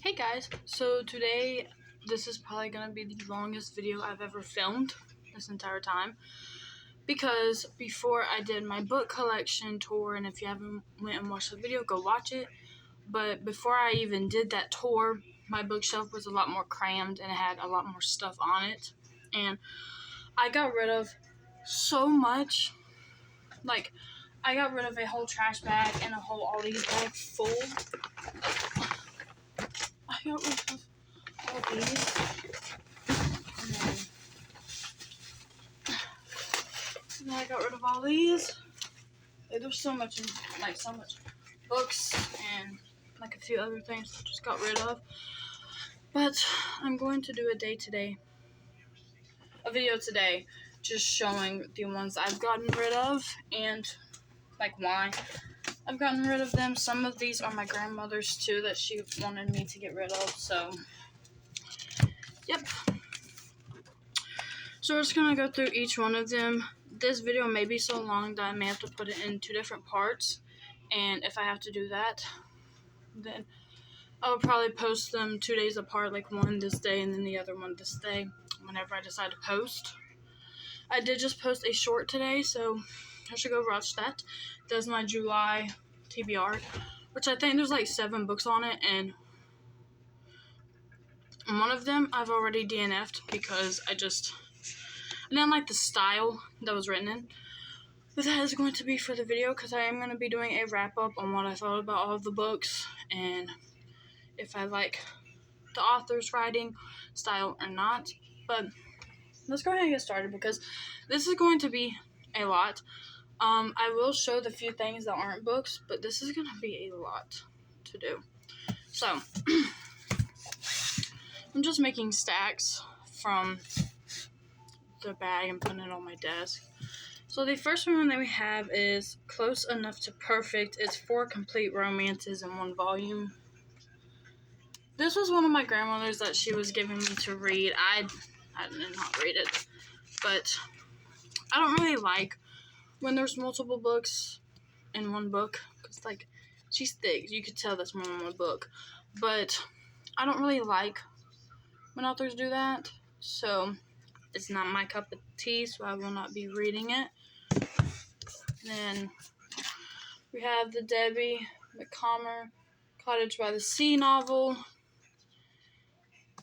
Hey guys, so today this is probably going to be the longest video I've ever filmed this entire time because before I did my book collection tour, and if you haven't went and watched the video, go watch it, but before I even did that tour, my bookshelf was a lot more crammed and it had a lot more stuff on it, and I got rid of so much. Like, I got rid of a whole trash bag and a whole Aldi bag full. I got rid of all these. And then I got rid of all these. Like, there's so much books and like a few other things I just got rid of. But I'm going to do a video today, just showing the ones I've gotten rid of and like why I've gotten rid of them. Some of these are my grandmother's too that she wanted me to get rid of, so yep. So we're just gonna go through each one of them. This video may be so long that I may have to put it in 2 different parts, and if I have to do that, then I'll probably post them 2 days apart, like one this day and then the other one this day, whenever I decide to post. I did just post a short today, so I should go watch that. That's my July TBR, which I think there's like 7 books on it, and one of them I've already DNF'd because I didn't like the style that was written in. But that is going to be for the video because I am going to be doing a wrap-up on what I thought about all of the books and if I like the author's writing style or not. But let's go ahead and get started because this is going to be a lot. I will show the few things that aren't books, but this is going to be a lot to do. So, I'm just making stacks from the bag and putting it on my desk. So the first one that we have is Close Enough to Perfect. It's 4 complete romances in 1 volume. This was one of my grandmother's that she was giving me to read. I did not read it, but I don't really like when there's multiple books in 1 book, because like, she's thick. You could tell that's more than 1 book, but I don't really like when authors do that, so it's not my cup of tea, so I will not be reading it. Then we have the Debbie McComber Cottage by the Sea novel.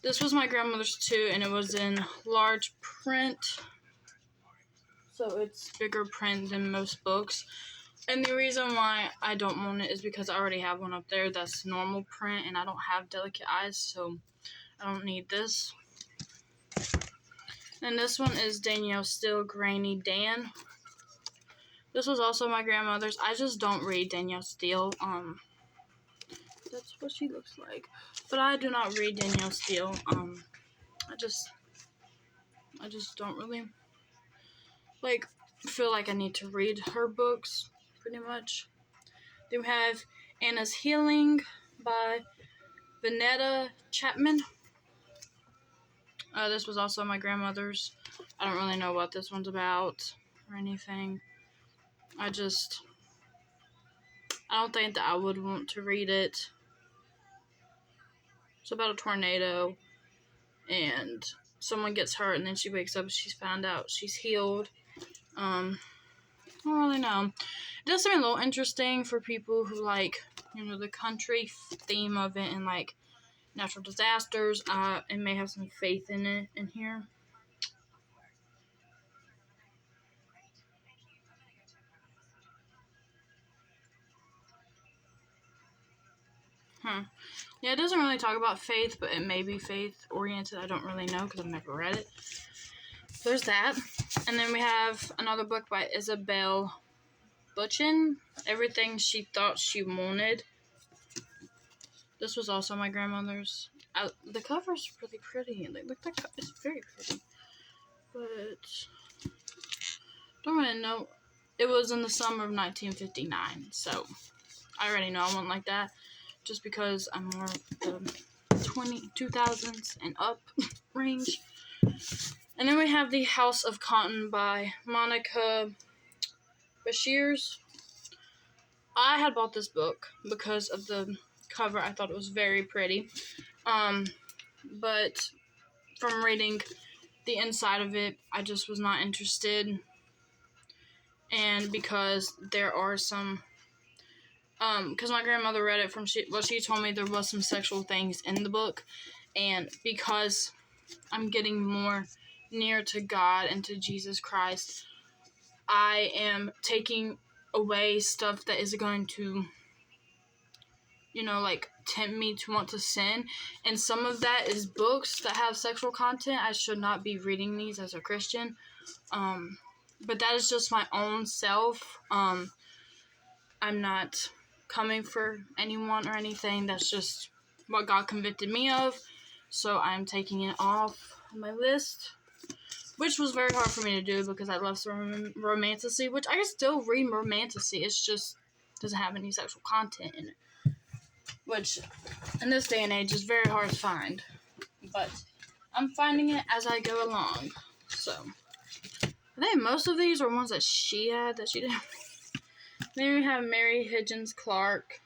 This was my grandmother's too, and it was in large print, so it's bigger print than most books. And the reason why I don't want it is because I already have one up there that's normal print, and I don't have delicate eyes, so I don't need this. And this one is Danielle Steele, Granny Dan. This was also my grandmother's. I just don't read Danielle Steele. That's what she looks like. But I do not read Danielle Steele. I just don't really feel like I need to read her books, pretty much. Then we have Anna's Healing by Vanetta Chapman. This was also my grandmother's. I don't really know what this one's about or anything. I don't think that I would want to read it. It's about a tornado, and someone gets hurt, and then she wakes up and she's found out she's healed. I don't really know. It does seem a little interesting for people who like, the country theme of it and like natural disasters. It may have some faith in it in here. Yeah, it doesn't really talk about faith, but it may be faith-oriented. I don't really know because I've never read it. There's that. And then we have another book by Isabel Butchin, Everything She Thought She Wanted. This was also my grandmother's. The cover's really pretty. It's very pretty. But don't really know. It was in the summer of 1959, so I already know I won't like that, just because I'm more the 2000s and up range. And then we have The House of Cotton by Monica Bashirs. I had bought this book because of the cover. I thought it was very pretty. But from reading the inside of it, I just was not interested. And because there are some, because my grandmother read it she told me there was some sexual things in the book. And because I'm getting more near to God and to Jesus Christ, I am taking away stuff that is going to, like, tempt me to want to sin. And some of that is books that have sexual content. I should not be reading these as a Christian. But that is just my own self. I'm not coming for anyone or anything. That's just what God convicted me of. So I'm taking it off my list, which was very hard for me to do because I love some romantasy, which I can still read romantasy. It's just doesn't have any sexual content in it, which in this day and age is very hard to find. But I'm finding it as I go along. So I think most of these are ones that she had that she didn't. Then we have Mary Higgins Clark,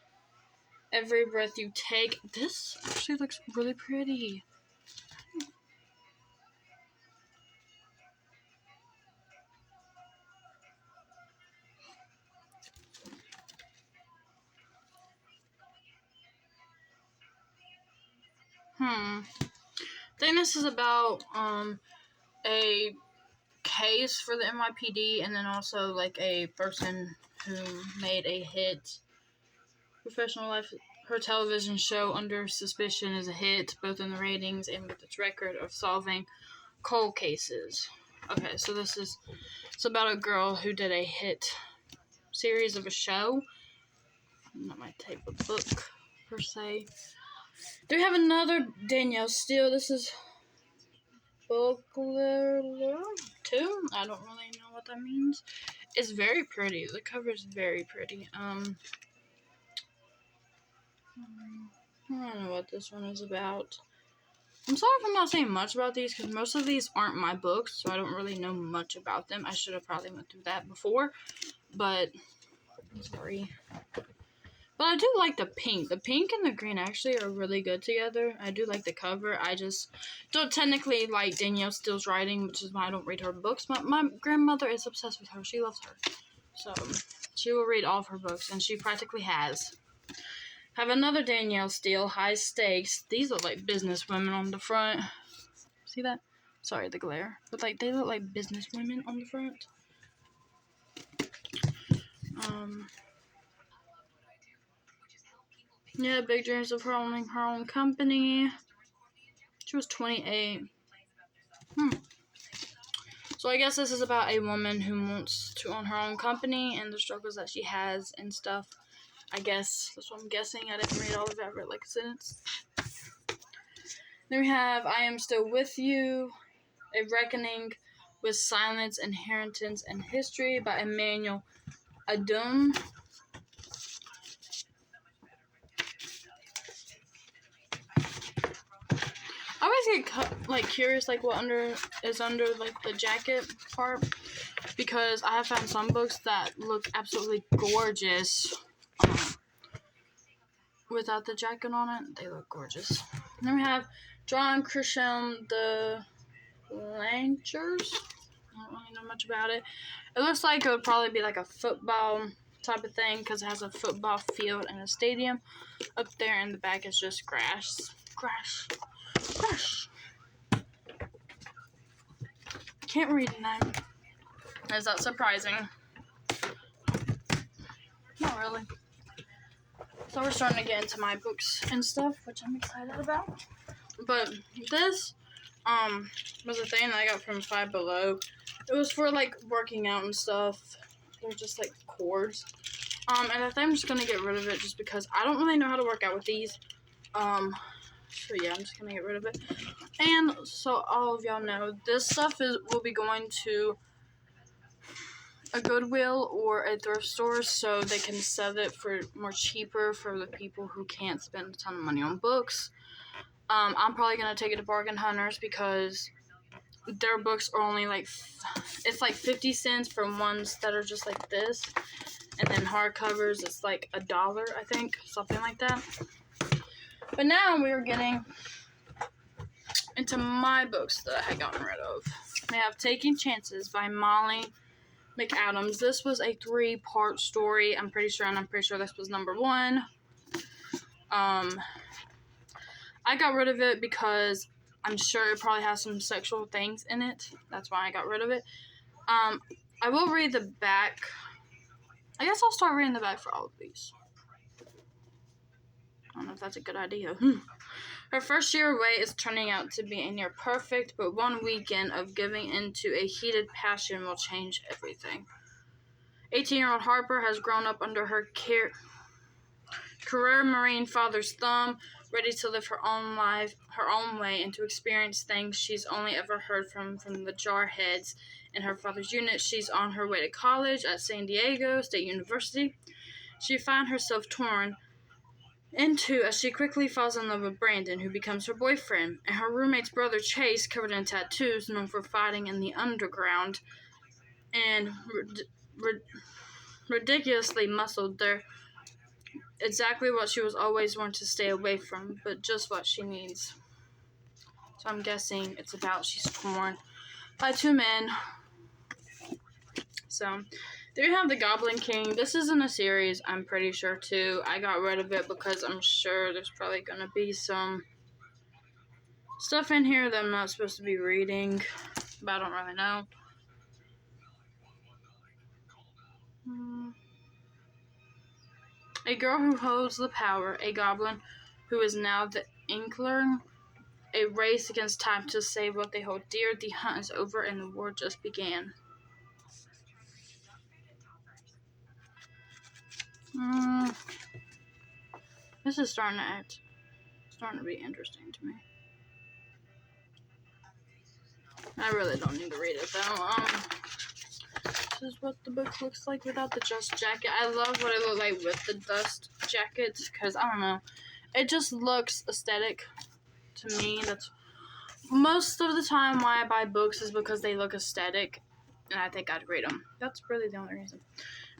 Every Breath You Take. This actually looks really pretty. I think this is about a case for the NYPD, and then also like a person who made a hit professional life. Her television show Under Suspicion is a hit, both in the ratings and with its record of solving cold cases. Okay, so it's about a girl who did a hit series of a show. Not my type of book per se. Do we have another Danielle Steele? This is book 2. I don't really know what that means. It's very pretty. The cover is very pretty. I don't know what this one is about. I'm sorry if I'm not saying much about these because most of these aren't my books, so I don't really know much about them. I should have probably went through that before, but I'm sorry. But I do like the pink. The pink and the green actually are really good together. I do like the cover. I just don't technically like Danielle Steele's writing, which is why I don't read her books. My grandmother is obsessed with her. She loves her. So she will read all of her books, and she practically has. Have another Danielle Steele, High Stakes. These look like business women on the front. See that? Sorry, the glare. But like they look like business women on the front. Yeah, big dreams of her owning her own company. She was 28. So I guess this is about a woman who wants to own her own company and the struggles that she has and stuff. I guess that's what I'm guessing. I didn't read all of it. I read like a sentence. Then we have I Am Still With You, A Reckoning with Silence, Inheritance, and History by Emmanuel Adum. I always get curious what is under the jacket part, because I have found some books that look absolutely gorgeous without the jacket on it. They look gorgeous. And then we have John Grisham, The Lancers. I don't really know much about it. It looks like it would probably be like a football type of thing because it has a football field and a stadium. Up there in the back is just grass. Can't read tonight. Is that surprising? Not really. So we're starting to get into my books and stuff, which I'm excited about. But this was a thing that I got from Five Below. It was for working out and stuff. They're just cords. And I think I'm just gonna get rid of it just because I don't really know how to work out with these. So yeah, I'm just gonna get rid of it. And so all of y'all know, this stuff will be going to a Goodwill or a thrift store so they can sell it for more cheaper for the people who can't spend a ton of money on books. I'm probably gonna take it to Bargain Hunters because their books are only it's 50 cents for ones that are just like this, and then hardcovers it's $1, I think, something like that. But now we are getting into my books that I had gotten rid of. We have Taking Chances by Molly McAdams. This was a 3-part story. I'm pretty sure this was number 1. I got rid of it because I'm sure it probably has some sexual things in it. That's why I got rid of it. I will read the back. I guess I'll start reading the back for all of these. I don't know if that's a good idea. Her first year away is turning out to be a near perfect, but one weekend of giving into a heated passion will change everything. 18-year-old Harper has grown up under her career Marine father's thumb, ready to live her own life, her own way, and to experience things she's only ever heard from the jarheads in her father's unit. She's on her way to college at San Diego State University. She finds herself torn into as she quickly falls in love with Brandon, who becomes her boyfriend, and her roommate's brother Chase, covered in tattoos, known for fighting in the underground, and ridiculously muscled. They're exactly what she was always wanting to stay away from, but just what she needs. So I'm guessing it's about she's torn by 2 men. So there you have The Goblin King. This isn't a series, I'm pretty sure, too. I got rid of it because I'm sure there's probably going to be some stuff in here that I'm not supposed to be reading, but I don't really know. A girl who holds the power, a goblin who is now the Inkler, a race against time to save what they hold dear. The hunt is over and the war just began. This is starting to be interesting to me. I really don't need to read it though. This is what the book looks like without the dust jacket. I love what it looks like with the dust jackets because I don't know, it just looks aesthetic to me. That's most of the time why I buy books, is because they look aesthetic, and I think I'd read them. That's really the only reason.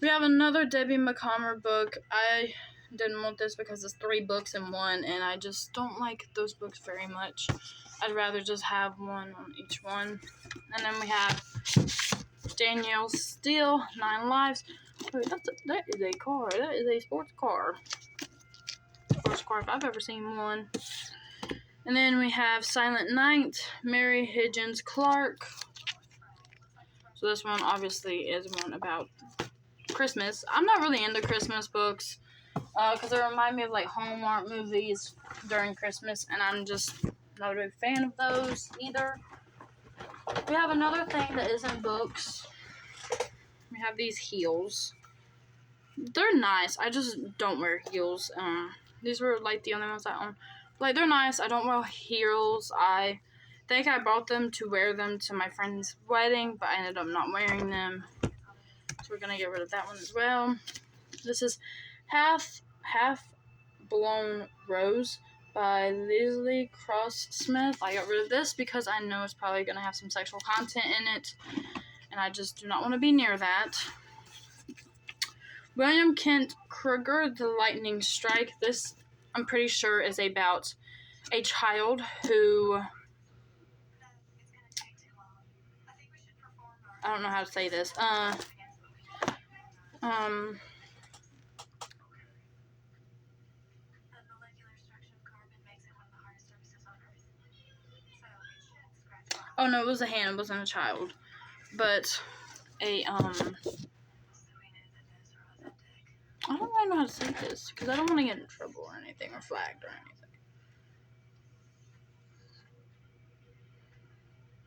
We have another Debbie McComber book. I didn't want this because it's 3 books in one, and I just don't like those books very much. I'd rather just have one on each one. And then we have Danielle Steele, 9 Lives. Wait, that is a car. That is a sports car. Sports car if I've ever seen one. And then we have Silent Night, Mary Higgins Clark. So this one obviously is one about Christmas. I'm not really into Christmas books because they remind me of like Hallmark movies during Christmas, and I'm just not a big fan of those either. We have another thing that isn't books. We have these heels. They're nice. I just don't wear heels. These were like the only ones I own. Like, they're nice. I don't wear heels. I think I bought them to wear them to my friend's wedding, but I ended up not wearing them. So we're gonna get rid of that one as well. This is Half Blown Rose by Leslie Cross Smith. I got rid of this because I know it's probably gonna have some sexual content in it, and I just do not want to be near that. William Kent Kruger, The Lightning Strike. This, I'm pretty sure, is about a child who, I don't know how to say this. Oh no, it was a hand. It wasn't a child, but a I don't really know how to say this because I don't want to get in trouble or anything, or flagged or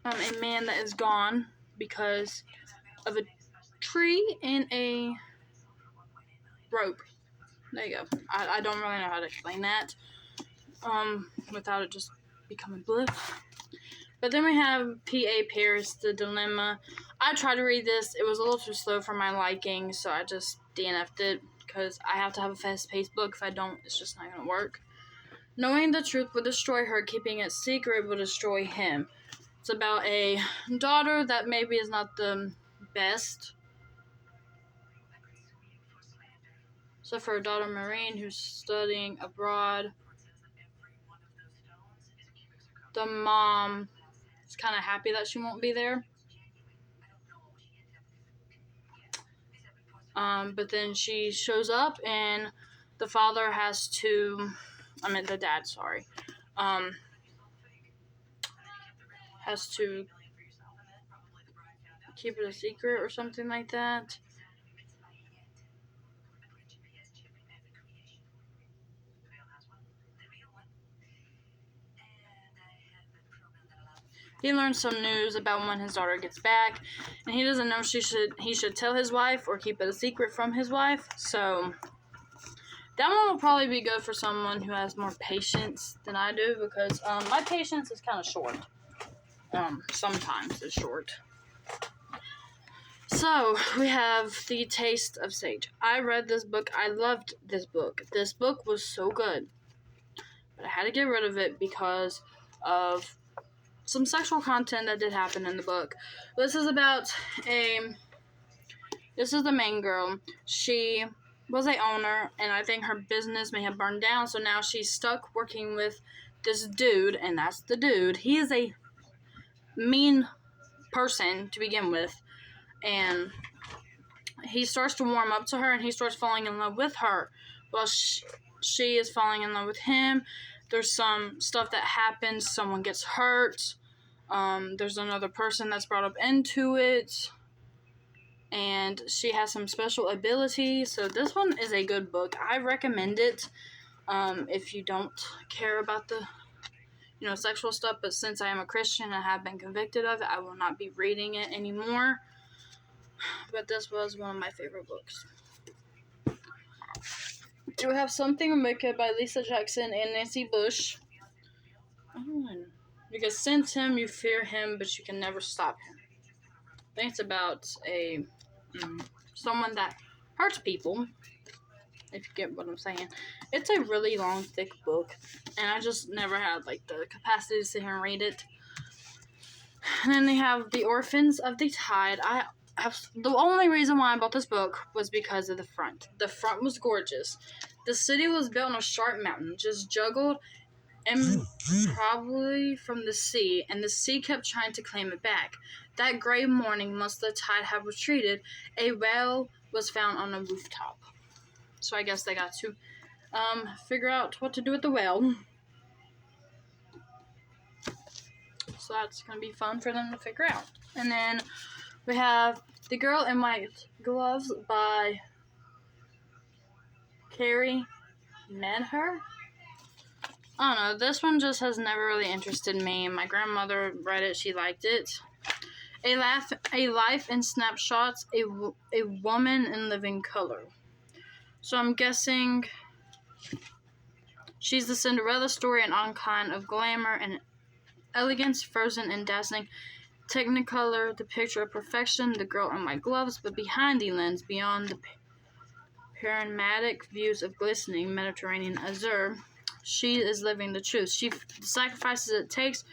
anything. A man that is gone because of a tree and a rope. There you go. I don't really know how to explain that without it just becoming blue. But then we have P.A. Paris, The Dilemma. I tried to read this. It was a little too slow for my liking, so I just DNF'd it because I have to have a fast-paced book. If I don't, it's just not going to work. Knowing the truth will destroy her. Keeping it secret will destroy him. It's about a daughter that maybe is not the best. So for her daughter, Maureen, who's studying abroad. the mom is kind of happy that she won't be there. But then she shows up, and the father has to, the dad, sorry, has to keep it a secret or something like that. He learns some news about when his daughter gets back, and he doesn't know he should tell his wife or keep it a secret from his wife. So that one will probably be good for someone who has more patience than I do, because my patience is kind of short. Sometimes it's short. So we have The Taste of Sage. I read this book. I loved this book. This book was so good, but I had to get rid of it because of some sexual content that did happen in the book. This is the main girl. She was a owner, and I think her business may have burned down, so now she's stuck working with this dude, and that's the dude. He is a mean person to begin with, and he starts to warm up to her, and he starts falling in love with her. Well, she is falling in love with him. There's some stuff that happens. Someone gets hurt. There's another person that's brought up into it, and she has some special abilities. So this one is a good book. I recommend it if you don't care about the sexual stuff, but since I am a Christian and have been convicted of it, I will not be reading it anymore. But this was one of my favorite books. Do have Something Wicked by Lisa Jackson and Nancy Bush. Because since him, you fear him, but you can never stop him. I think it's about someone that hurts people, if you get what I'm saying. It's a really long, thick book, and I just never had the capacity to sit here and read it. And then they have The Orphans of the Tide. The only reason why I bought this book was because of the front. The front was gorgeous. The city was built on a sharp mountain, just juggled and probably from the sea, and the sea kept trying to claim it back. That gray morning, once the tide had retreated, a whale was found on a rooftop. So I guess they got to figure out what to do with the whale. So that's going to be fun for them to figure out. And then we have The Girl in White Gloves by Carrie Medher. I don't know, this one just has never really interested me. My grandmother read it, she liked it. A Life in Snapshots, a Woman in Living Color. So I'm guessing she's the Cinderella story, an icon of glamour and elegance, frozen in dazzling Technicolor, the picture of perfection, the girl in white gloves, but behind the lens, beyond the panoramic views of glistening Mediterranean azure, she is living the truth. She sacrifices it takes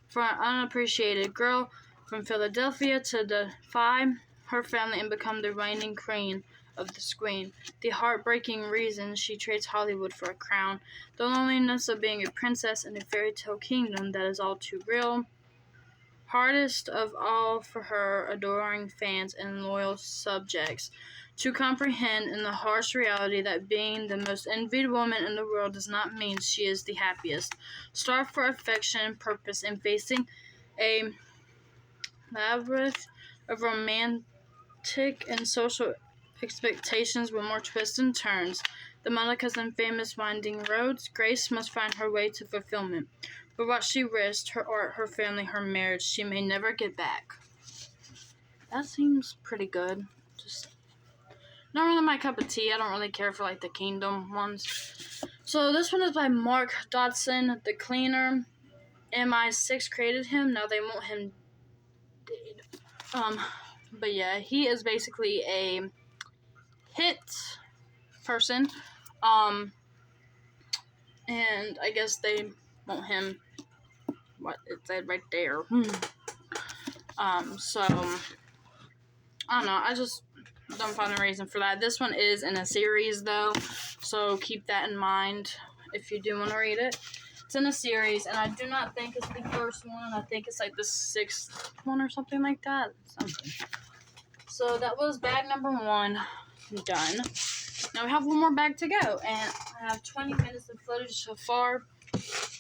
for an unappreciated girl from Philadelphia to defy her family and become the reigning queen of the screen. The heartbreaking reason she trades Hollywood for a crown. The loneliness of being a princess in a fairy tale kingdom that is all too real. Hardest of all for her adoring fans and loyal subjects to comprehend in the harsh reality that being the most envied woman in the world does not mean she is the happiest. Starved for affection, purpose, and facing a labyrinth of romantic and social expectations with more twists and turns. The Monica's and famous winding roads, Grace must find her way to fulfillment. But what she risked, her art, her family, her marriage, she may never get back. That seems pretty good. Just not really my cup of tea. I don't really care for the Kingdom ones. So this one is by Mark Dodson, the cleaner. MI6 created him. Now they want him dead. But yeah, he is basically a hit person. And I guess they want him. What it said right there. So I don't know. I just don't find a reason for that. This one is in a series though, so keep that in mind if you do want to read it. It's in a series, and I do not think it's the first one. I think it's like the 6th one or something like that. So that was bag number 1 done. Now we have one more bag to go, and I have 20 minutes of footage so far.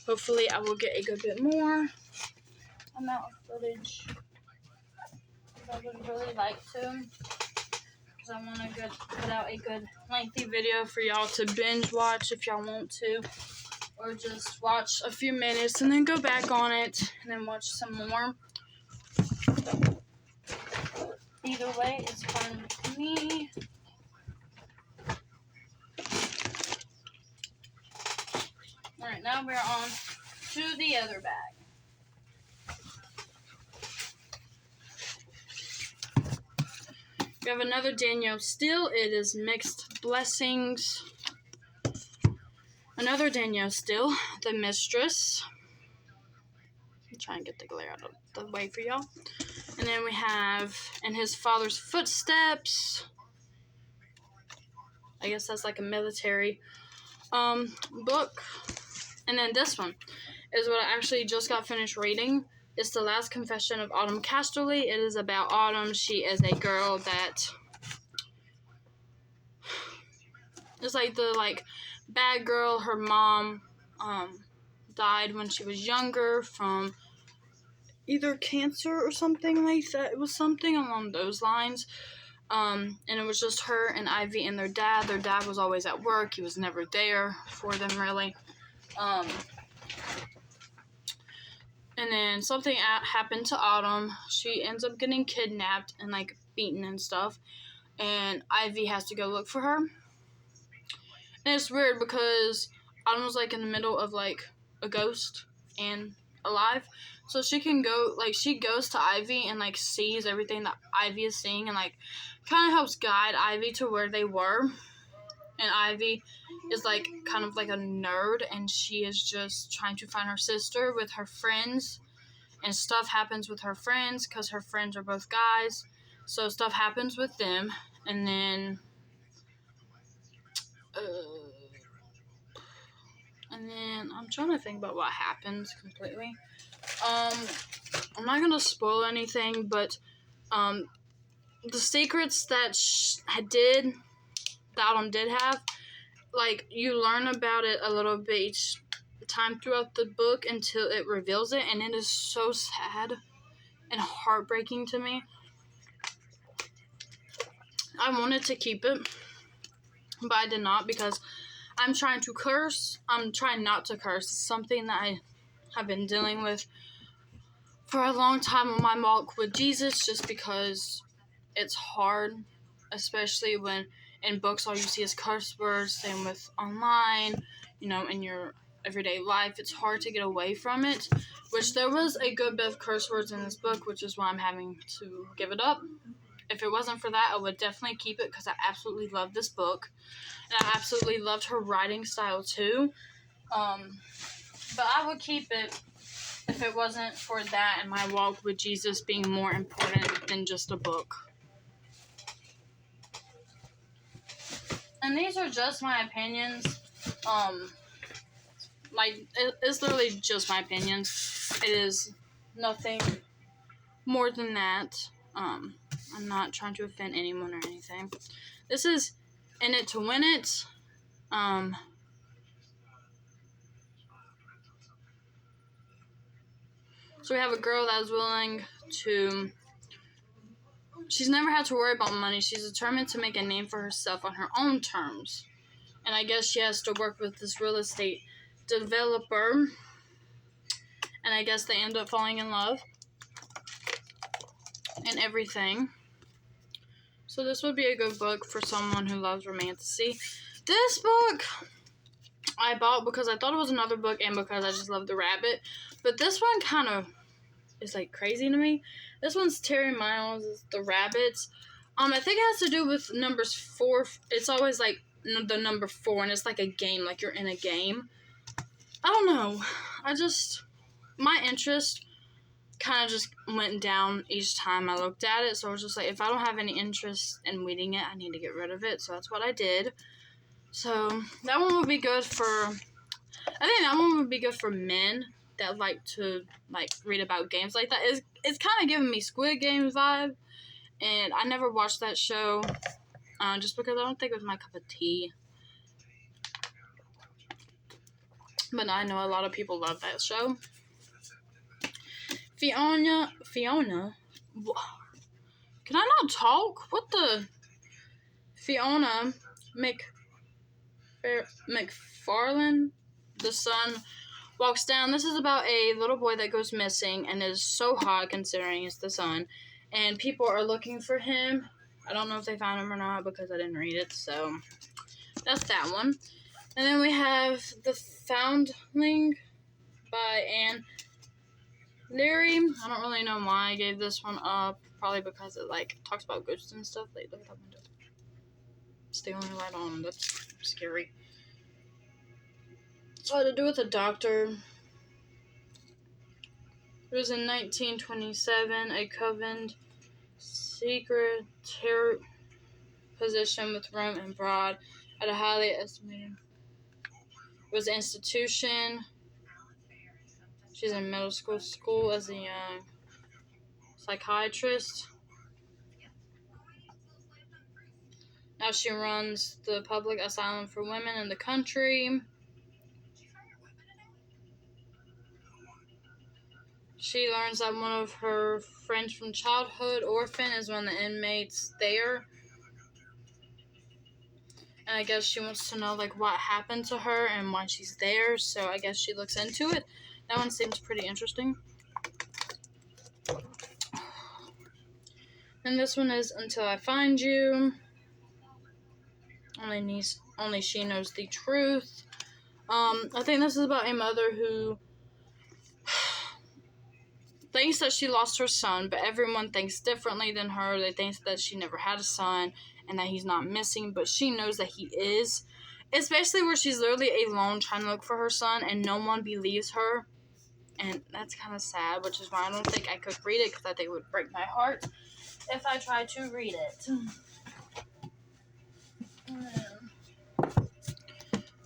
Hopefully I will get a good bit more amount of footage. I would really like to, because I want to put out a good lengthy video for y'all to binge watch if y'all want to, or just watch a few minutes and then go back on it and then watch some more. Either way, it's fun with me. Alright, now we're on to the other bag. We have another Danielle Steele. It is Mixed Blessings. Another Danielle Steele, The Mistress. I'm trying to get the glare out of the way for y'all. And then we have In His Father's Footsteps. I guess that's like a military book. And then this one is what I actually just got finished reading. It's The Last Confession of Autumn Casterly. It is about Autumn. She is a girl that is like the bad girl. Her mom died when she was younger from either cancer or something like that. It was something along those lines. And it was just her and Ivy and their dad. Their dad was always at work. He was never there for them, really. And then something happened to Autumn. She ends up getting kidnapped and, beaten and stuff. And Ivy has to go look for her. And it's weird because Autumn was, in the middle of, a ghost and alive. So she can go, she goes to Ivy and, sees everything that Ivy is seeing and, kind of helps guide Ivy to where they were. And Ivy is, kind of like a nerd, and she is just trying to find her sister with her friends. And stuff happens with her friends because her friends are both guys. So stuff happens with them. And then I'm trying to think about what happens completely. I'm not going to spoil anything, but the secrets that Autumn did have, you learn about it a little bit each time throughout the book until it reveals it, and it is so sad and heartbreaking to me. I wanted to keep it, but I did not because I'm trying to curse. I'm trying not to curse. It's something that I have been dealing with for a long time on my walk with Jesus, just because it's hard, especially when in books all you see is curse words. Same with online, in your everyday life. It's hard to get away from it, which there was a good bit of curse words in this book, which is why I'm having to give it up. If it wasn't for that, I would definitely keep it because I absolutely love this book. And I absolutely loved her writing style too. But I would keep it if it wasn't for that and my walk with Jesus being more important than just a book. And these are just my opinions. It's literally just my opinions. It is nothing more than that. I'm not trying to offend anyone or anything. This is In It to Win It. So we have a girl that is willing to... She's never had to worry about money. She's determined to make a name for herself on her own terms. And I guess she has to work with this real estate developer. And I guess they end up falling in love and everything. So this would be a good book for someone who loves romantasy. This book I bought because I thought it was another book and because I just love the rabbit. But this one kind of is crazy to me. This one's Terry Miles' The Rabbits. I think it has to do with numbers 4. It's always the number 4, and it's like a game, you're in a game. I don't know. My interest kind of just went down each time I looked at it. So I was just if I don't have any interest in reading it, I need to get rid of it. So that's what I did. So that one would be good for I think that one would be good for men that like to read about games like that. It's kind of giving me Squid Games vibe, and I never watched that show, just because I don't think it was my cup of tea. But I know a lot of people love that show. Fiona. Can I not talk? What the? Fiona McFarlane, the son, walks down. This is about a little boy that goes missing and is so hot considering it's the son. And people are looking for him. I don't know if they found him or not because I didn't read it. So that's that one. And then we have The Foundling by Anne Leary. I don't really know why I gave this one up. Probably because it talks about ghosts and stuff. Look at that window. It's the only light on. That's scary. So it had to do with a doctor. It was in 1927, a covenant secretary position with room and broad at a highly estimated. It was an institution. She's in middle school as a young psychiatrist. Now she runs the public asylum for women in the country. She learns that one of her friends from childhood, orphan, is one of the inmates there. And I guess she wants to know, what happened to her and why she's there. So I guess she looks into it. That one seems pretty interesting. And this one is Until I Find You. Only she knows the truth. I think this is about a mother who thinks that she lost her son, but everyone thinks differently than her. They think that she never had a son and that he's not missing, but she knows that he is. It's basically where she's literally alone trying to look for her son and no one believes her. And that's kind of sad, which is why I don't think I could read it because I think it would break my heart if I tried to read it.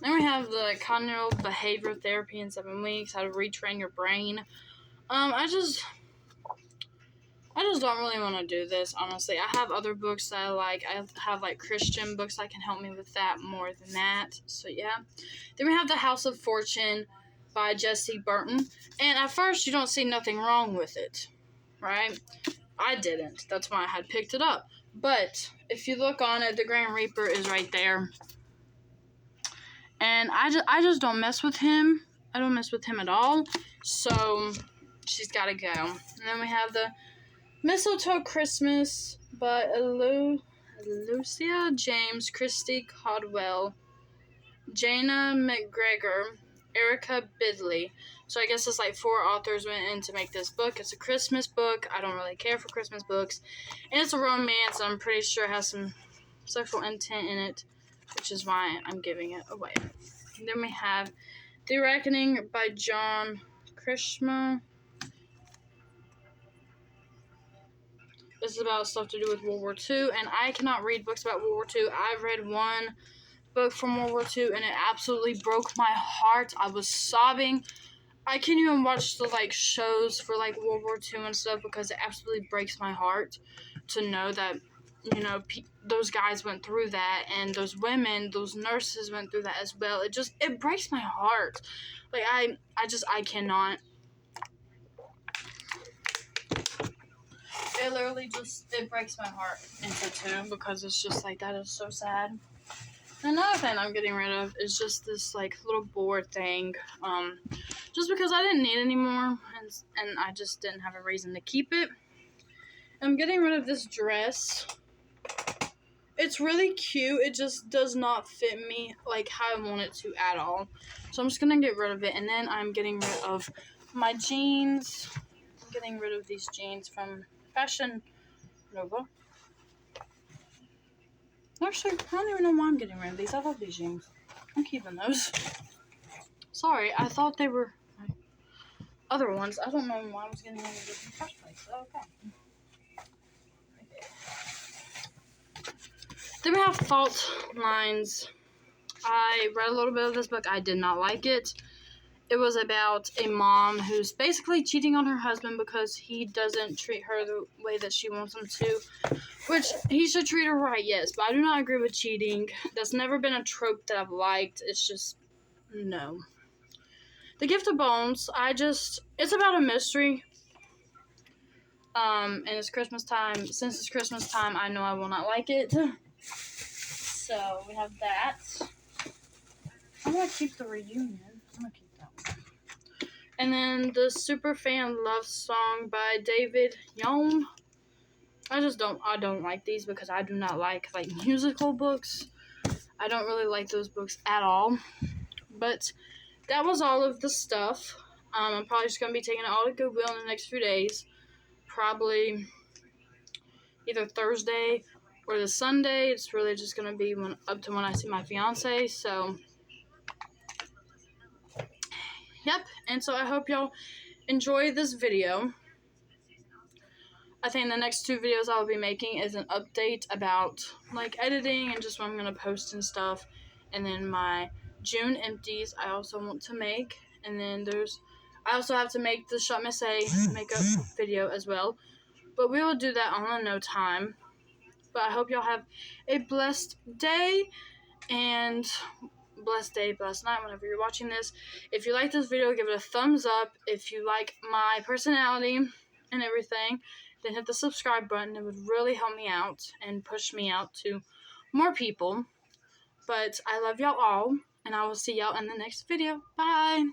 Then we have the Cognitive Behavior Therapy in 7 Weeks, How to Retrain Your Brain. I just don't really want to do this, honestly. I have other books that I like. I have, Christian books that can help me with that more than that. So, yeah. Then we have The House of Fortune by Jessie Burton. And at first, you don't see nothing wrong with it, right? I didn't. That's why I had picked it up. But if you look on it, the Grand Reaper is right there. And I just don't mess with him. I don't mess with him at all. So she's got to go. And then we have the Mistletoe Christmas by Lucia James, Christy Caldwell, Jana McGregor, Erica Bidley. So I guess it's 4 authors went in to make this book. It's a Christmas book. I don't really care for Christmas books. And it's a romance. I'm pretty sure it has some sexual intent in it, which is why I'm giving it away. And then we have The Reckoning by John Krishna. This is about stuff to do with World War II, and I cannot read books about World War II. I've read one book from World War II, and it absolutely broke my heart. I was sobbing. I can't even watch the, shows for, World War II and stuff because it absolutely breaks my heart to know that, those guys went through that, and those women, those nurses went through that as well. It breaks my heart. I cannot. It literally it breaks my heart into 2 because it's just that is so sad. Another thing I'm getting rid of is just this little board thing, just because I didn't need it anymore and I just didn't have a reason to keep it. I'm getting rid of this dress. It's really cute. It just does not fit me how I want it to at all. So I'm just gonna get rid of it, and then I'm getting rid of my jeans. I'm getting rid of these jeans from Fashion Nova. Actually, I don't even know why I'm getting rid of these. I love these jeans. I'm keeping those. Sorry, I thought they were other ones. I don't know why I was getting rid of this in the first place. Okay. Then we have Fault Lines. I read a little bit of this book. I did not like it. it was about a mom who's basically cheating on her husband because he doesn't treat her the way that she wants him to, which he should treat her right, yes, but I do not agree with cheating. That's never been a trope that I've liked. It's just, no. The Gift of Bones, it's about a mystery, and it's Christmas time. Since it's Christmas time, I know I will not like it. So, we have that. I'm going to keep the reunion. I'm going to keep that one. And then the Superfan Love Song by David Young. I don't like these because I do not like musical books. I don't really like those books at all. But that was all of the stuff. I'm probably just going to be taking it all to Goodwill in the next few days. Probably either Thursday or the Sunday. It's really just going to be up to when I see my fiance. So, yep. And so I hope y'all enjoy this video. I think the next 2 videos I'll be making is an update about editing and just what I'm going to post and stuff. And then my June empties I also want to make. And then I also have to make the Shop Miss A makeup video as well. But we will do that on no time. But I hope y'all have a blessed day and blessed night whenever you're watching this. If you like this video, give it a thumbs up. If you like my personality and everything, then hit the subscribe button. It would really help me out and push me out to more people. But I love y'all all, and I will see y'all in the next video. Bye!